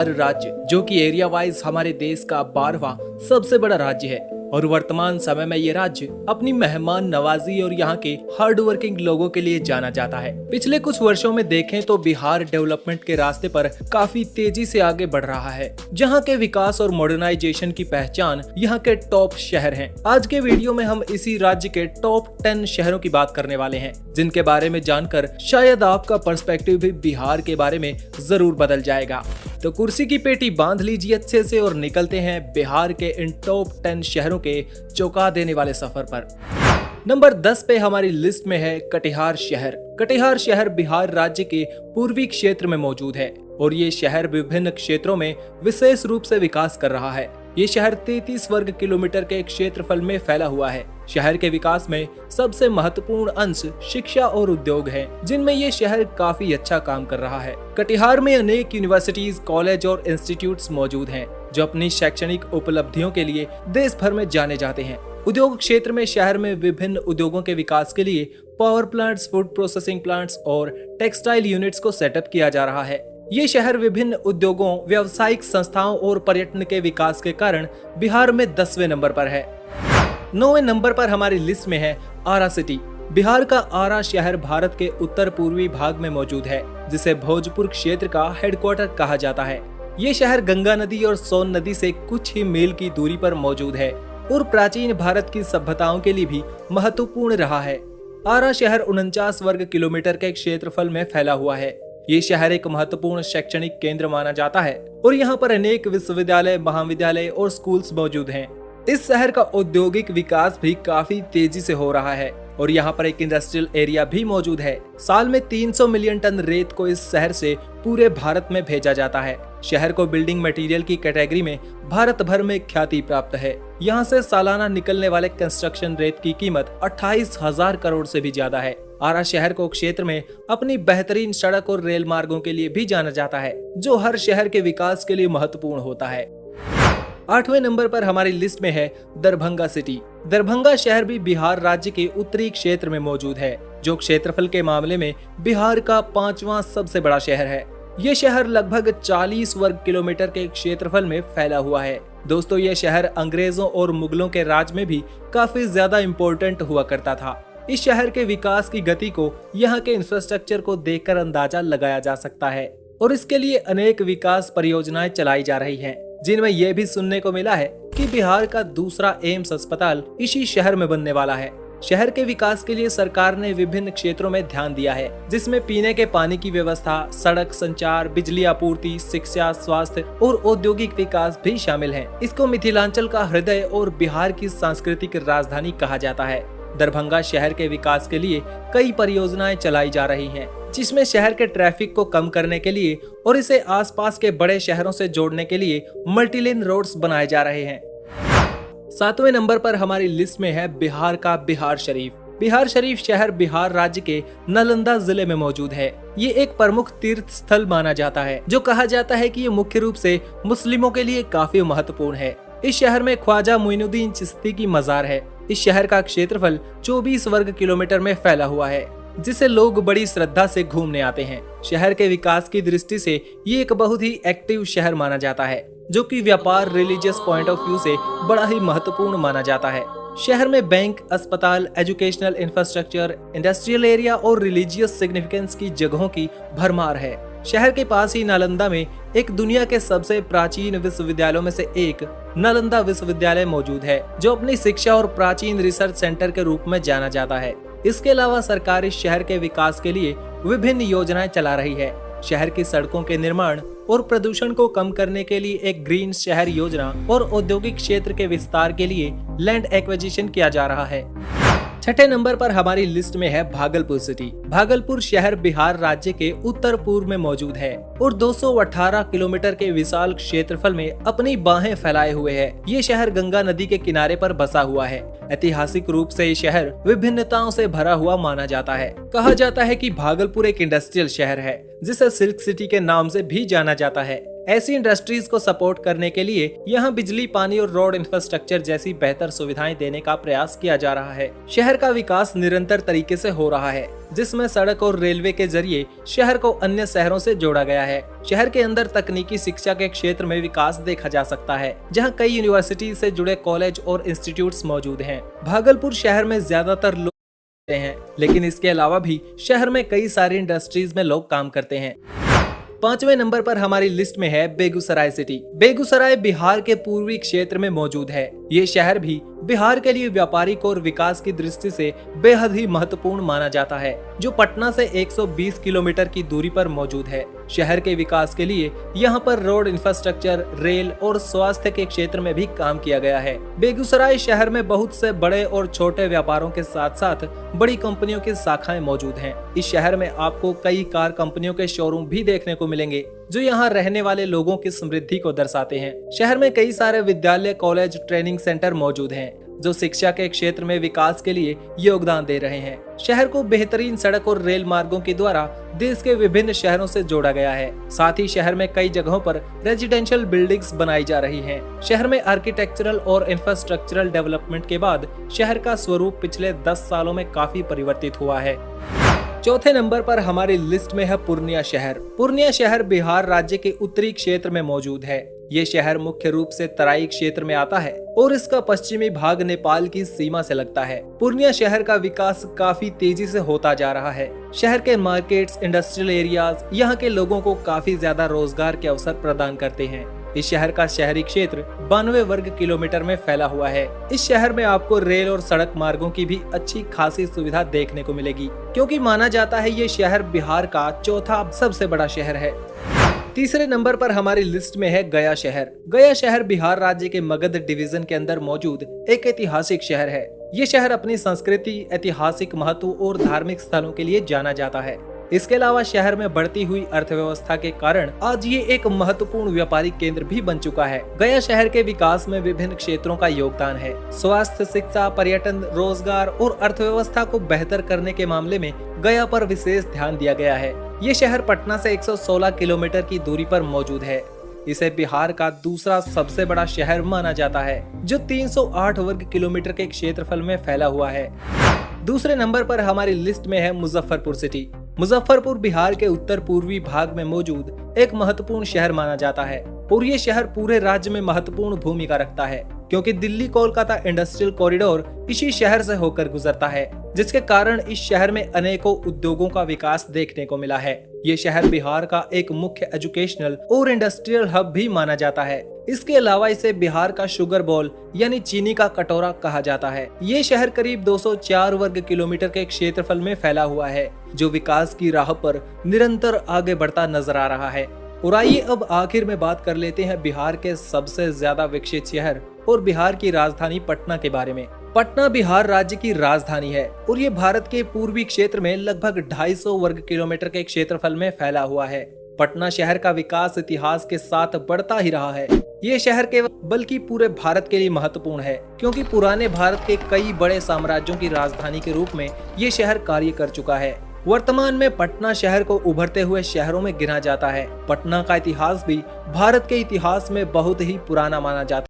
राज्य जो कि एरिया वाइज हमारे देश का 12वां सबसे बड़ा राज्य है और वर्तमान समय में ये राज्य अपनी मेहमान नवाजी और यहाँ के हार्ड वर्किंग लोगों के लिए जाना जाता है। पिछले कुछ वर्षों में देखें तो बिहार डेवलपमेंट के रास्ते पर काफी तेजी से आगे बढ़ रहा है, जहाँ के विकास और मॉडर्नाइजेशन की पहचान यहाँ के टॉप शहर हैं। आज के वीडियो में हम इसी राज्य के टॉप 10 शहरों की बात करने वाले हैं, जिनके बारे में जानकर शायद आपका पर्सपेक्टिव भी बिहार के बारे में जरूर बदल जाएगा। तो कुर्सी की पेटी बांध लीजिए अच्छे से और निकलते हैं बिहार के इन टॉप 10 शहरों के चौंका देने वाले सफर पर। नंबर 10 पे हमारी लिस्ट में है कटिहार शहर। कटिहार शहर बिहार राज्य के पूर्वी क्षेत्र में मौजूद है और ये शहर विभिन्न क्षेत्रों में विशेष रूप से विकास कर रहा है। ये शहर 33 वर्ग किलोमीटर के क्षेत्रफल में फैला हुआ है। शहर के विकास में सबसे महत्वपूर्ण अंश शिक्षा और उद्योग है, जिनमें ये शहर काफी अच्छा काम कर रहा है। कटिहार में अनेक यूनिवर्सिटीज, कॉलेज और इंस्टीट्यूट्स मौजूद हैं, जो अपनी शैक्षणिक उपलब्धियों के लिए देश भर में जाने जाते हैं। उद्योग क्षेत्र में शहर में विभिन्न उद्योगों के विकास के लिए power plants, food processing plants और टेक्सटाइल यूनिट्स को सेटअप किया जा रहा है। ये शहर विभिन्न उद्योगों, व्यावसायिक संस्थाओं और पर्यटन के विकास के कारण बिहार में 10वें नंबर पर है। 9वें नंबर पर हमारी लिस्ट में है आरा सिटी। बिहार का आरा शहर भारत के उत्तर पूर्वी भाग में मौजूद है, जिसे भोजपुर क्षेत्र का हेडक्वार्टर कहा जाता है। ये शहर गंगा नदी और सोन नदी से कुछ ही मील की दूरी पर मौजूद है और प्राचीन भारत की सभ्यताओं के लिए भी महत्वपूर्ण रहा है। आरा शहर 49 वर्ग किलोमीटर के क्षेत्रफल में फैला हुआ है। ये शहर एक महत्वपूर्ण शैक्षणिक केंद्र माना जाता है और यहाँ पर अनेक विश्वविद्यालय, महाविद्यालय और स्कूल्स मौजूद हैं। इस शहर का औद्योगिक विकास भी काफी तेजी से हो रहा है और यहाँ पर एक इंडस्ट्रियल एरिया भी मौजूद है। साल में 300 मिलियन टन रेत को इस शहर से पूरे भारत में भेजा जाता है। शहर को बिल्डिंग मटेरियल की कैटेगरी में भारत भर में ख्याति प्राप्त है। यहाँ से सालाना निकलने वाले कंस्ट्रक्शन रेत की कीमत 28,000 करोड़ से भी ज्यादा है। आरा शहर को क्षेत्र में अपनी बेहतरीन सड़क और रेल मार्गों के लिए भी जाना जाता है, जो हर शहर के विकास के लिए महत्वपूर्ण होता है। 8वें नंबर पर हमारी लिस्ट में है दरभंगा सिटी। दरभंगा शहर भी बिहार राज्य के उत्तरी क्षेत्र में मौजूद है, जो क्षेत्रफल के मामले में बिहार का 5वां सबसे बड़ा शहर है। ये शहर लगभग 40 वर्ग किलोमीटर के क्षेत्रफल में फैला हुआ है। दोस्तों, ये शहर अंग्रेजों और मुगलों के राज में भी काफी ज्यादा इम्पोर्टेंट हुआ करता था। इस शहर के विकास की गति को यहाँ के इंफ्रास्ट्रक्चर को देखकर अंदाजा लगाया जा सकता है और इसके लिए अनेक विकास परियोजनाएं चलाई जा रही हैं, जिनमें यह भी सुनने को मिला है कि बिहार का दूसरा एम्स अस्पताल इसी शहर में बनने वाला है। शहर के विकास के लिए सरकार ने विभिन्न क्षेत्रों में ध्यान दिया है, जिसमें पीने के पानी की व्यवस्था, सड़क संचार, बिजली आपूर्ति, शिक्षा, स्वास्थ्य और औद्योगिक विकास भी शामिल है। इसको मिथिलांचल का हृदय और बिहार की सांस्कृतिक राजधानी कहा जाता है। दरभंगा शहर के विकास के लिए कई परियोजनाएं चलाई जा रही हैं, जिसमें शहर के ट्रैफिक को कम करने के लिए और इसे आसपास के बड़े शहरों से जोड़ने के लिए मल्टीलेन रोड्स बनाए जा रहे हैं। 7वें नंबर पर हमारी लिस्ट में है बिहार का बिहार शरीफ। बिहार शरीफ शहर बिहार राज्य के नालंदा जिले में मौजूद है। ये एक प्रमुख तीर्थ स्थल माना जाता है, जो कहा जाता है कि ये मुख्य रूप से मुस्लिमों के लिए काफी महत्वपूर्ण है। इस शहर में ख्वाजा मोइनुद्दीन चिश्ती की मजार है। इस शहर का क्षेत्रफल 24 वर्ग किलोमीटर में फैला हुआ है, जिसे लोग बड़ी श्रद्धा से घूमने आते हैं। शहर के विकास की दृष्टि से ये एक बहुत ही एक्टिव शहर माना जाता है, जो कि व्यापार, रिलीजियस पॉइंट ऑफ व्यू से बड़ा ही महत्वपूर्ण माना जाता है। शहर में बैंक, अस्पताल, एजुकेशनल इंफ्रास्ट्रक्चर, इंडस्ट्रियल एरिया और रिलीजियस सिग्निफिकेंस की जगहों की भरमार है। शहर के पास ही नालंदा में एक दुनिया के सबसे प्राचीन विश्वविद्यालयों में से एक नालंदा विश्वविद्यालय मौजूद है, जो अपनी शिक्षा और प्राचीन रिसर्च सेंटर के रूप में जाना जाता है। इसके अलावा सरकार इस शहर के विकास के लिए विभिन्न योजनाएं चला रही है। शहर की सड़कों के निर्माण और प्रदूषण को कम करने के लिए एक ग्रीन शहर योजना और औद्योगिक क्षेत्र के विस्तार के लिए लैंड एक्विजिशन किया जा रहा है। 6ठे नंबर पर हमारी लिस्ट में है भागलपुर सिटी। भागलपुर शहर बिहार राज्य के उत्तर पूर्व में मौजूद है और 218 किलोमीटर के विशाल क्षेत्रफल में अपनी बाहें फैलाए हुए है। ये शहर गंगा नदी के किनारे पर बसा हुआ है। ऐतिहासिक रूप से ये शहर विभिन्नताओं से भरा हुआ माना जाता है। कहा जाता है कि भागलपुर एक इंडस्ट्रियल शहर है, जिसे सिल्क सिटी के नाम से भी जाना जाता है। ऐसी इंडस्ट्रीज को सपोर्ट करने के लिए यहाँ बिजली, पानी और रोड इंफ्रास्ट्रक्चर जैसी बेहतर सुविधाएं देने का प्रयास किया जा रहा है। शहर का विकास निरंतर तरीके से हो रहा है, जिसमें सड़क और रेलवे के जरिए शहर को अन्य शहरों से जोड़ा गया है। शहर के अंदर तकनीकी शिक्षा के क्षेत्र में विकास देखा जा सकता है, जहां कई यूनिवर्सिटी से जुड़े कॉलेज और इंस्टीट्यूट्स मौजूद हैं। भागलपुर शहर में ज्यादातर लोग रहते हैं, लेकिन इसके अलावा भी शहर में कई सारी इंडस्ट्रीज में लोग काम करते हैं। 5वें नंबर पर हमारी लिस्ट में है बेगूसराय सिटी। बेगूसराय बिहार के पूर्वी क्षेत्र में मौजूद है। ये शहर भी बिहार के लिए व्यापारिक और विकास की दृष्टि से बेहद ही महत्वपूर्ण माना जाता है, जो पटना से 120 किलोमीटर की दूरी पर मौजूद है। शहर के विकास के लिए यहाँ पर रोड इंफ्रास्ट्रक्चर, रेल और स्वास्थ्य के क्षेत्र में भी काम किया गया है। बेगूसराय शहर में बहुत से बड़े और छोटे व्यापारों के साथ साथ बड़ी कंपनियों की शाखाएं मौजूद हैं। इस शहर में आपको कई कार कंपनियों के शोरूम भी देखने को मिलेंगे, जो यहाँ रहने वाले लोगों की समृद्धि को दर्शाते हैं। शहर में कई सारे विद्यालय, कॉलेज, ट्रेनिंग सेंटर मौजूद हैं, जो शिक्षा के क्षेत्र में विकास के लिए योगदान दे रहे हैं। शहर को बेहतरीन सड़क और रेल मार्गों के द्वारा देश के विभिन्न शहरों से जोड़ा गया है। साथ ही शहर में कई जगहों पर रेजिडेंशियल बिल्डिंग्स बनाई जा रही हैं। शहर में आर्किटेक्चरल और इंफ्रास्ट्रक्चरल डेवलपमेंट के बाद शहर का स्वरूप पिछले 10 सालों में काफी परिवर्तित हुआ है। चौथे नंबर पर हमारी लिस्ट में है पूर्णिया शहर। पूर्णिया शहर बिहार राज्य के उत्तरी क्षेत्र में मौजूद है। ये शहर मुख्य रूप से तराई क्षेत्र में आता है और इसका पश्चिमी भाग नेपाल की सीमा से लगता है। पूर्णिया शहर का विकास काफी तेजी से होता जा रहा है। शहर के मार्केट्स, इंडस्ट्रियल एरियाज यहाँ के लोगों को काफी ज्यादा रोजगार के अवसर प्रदान करते हैं। इस शहर का शहरी क्षेत्र 92 वर्ग किलोमीटर में फैला हुआ है। इस शहर में आपको रेल और सड़क मार्गों की भी अच्छी खासी सुविधा देखने को मिलेगी, क्योंकि माना जाता है ये शहर बिहार का चौथा सबसे बड़ा शहर है। तीसरे नंबर पर हमारी लिस्ट में है गया शहर। गया शहर बिहार राज्य के मगध डिवीजन के अंदर मौजूद एक ऐतिहासिक शहर है। ये शहर अपनी संस्कृति, ऐतिहासिक महत्व और धार्मिक स्थलों के लिए जाना जाता है। इसके अलावा शहर में बढ़ती हुई अर्थव्यवस्था के कारण आज ये एक महत्वपूर्ण व्यापारिक केंद्र भी बन चुका है। गया शहर के विकास में विभिन्न क्षेत्रों का योगदान है। स्वास्थ्य, शिक्षा, पर्यटन, रोजगार और अर्थव्यवस्था को बेहतर करने के मामले में गया पर विशेष ध्यान दिया गया है। ये शहर पटना से 116 किलोमीटर की दूरी पर मौजूद है। इसे बिहार का दूसरा सबसे बड़ा शहर माना जाता है, जो 308 वर्ग किलोमीटर के क्षेत्रफल में फैला हुआ है। दूसरे नंबर पर हमारी लिस्ट में है मुजफ्फरपुर सिटी। मुजफ्फरपुर बिहार के उत्तर पूर्वी भाग में मौजूद एक महत्वपूर्ण शहर माना जाता है और ये शहर पूरे राज्य में महत्वपूर्ण भूमिका रखता है, क्योंकि दिल्ली कोलकाता इंडस्ट्रियल कॉरिडोर इसी शहर से होकर गुजरता है, जिसके कारण इस शहर में अनेकों उद्योगों का विकास देखने को मिला है। ये शहर बिहार का एक मुख्य एजुकेशनल और इंडस्ट्रियल हब भी माना जाता है। इसके अलावा इसे बिहार का शुगर बॉल यानी चीनी का कटोरा कहा जाता है। ये शहर करीब 204 वर्ग किलोमीटर के क्षेत्रफल में फैला हुआ है, जो विकास की राह पर निरंतर आगे बढ़ता नजर आ रहा है। और आइए अब आखिर में बात कर लेते हैं बिहार के सबसे ज्यादा विकसित शहर और बिहार की राजधानी पटना के बारे में। पटना बिहार राज्य की राजधानी है और ये भारत के पूर्वी क्षेत्र में लगभग 250 वर्ग किलोमीटर के क्षेत्रफल में फैला हुआ है। पटना शहर का विकास इतिहास के साथ बढ़ता ही रहा है। ये शहर केवल बल्कि पूरे भारत के लिए महत्वपूर्ण है, क्योंकि पुराने भारत के कई बड़े साम्राज्यों की राजधानी के रूप में ये शहर कार्य कर चुका है। वर्तमान में पटना शहर को उभरते हुए शहरों में गिना जाता है। पटना का इतिहास भी भारत के इतिहास में बहुत ही पुराना माना जाता है।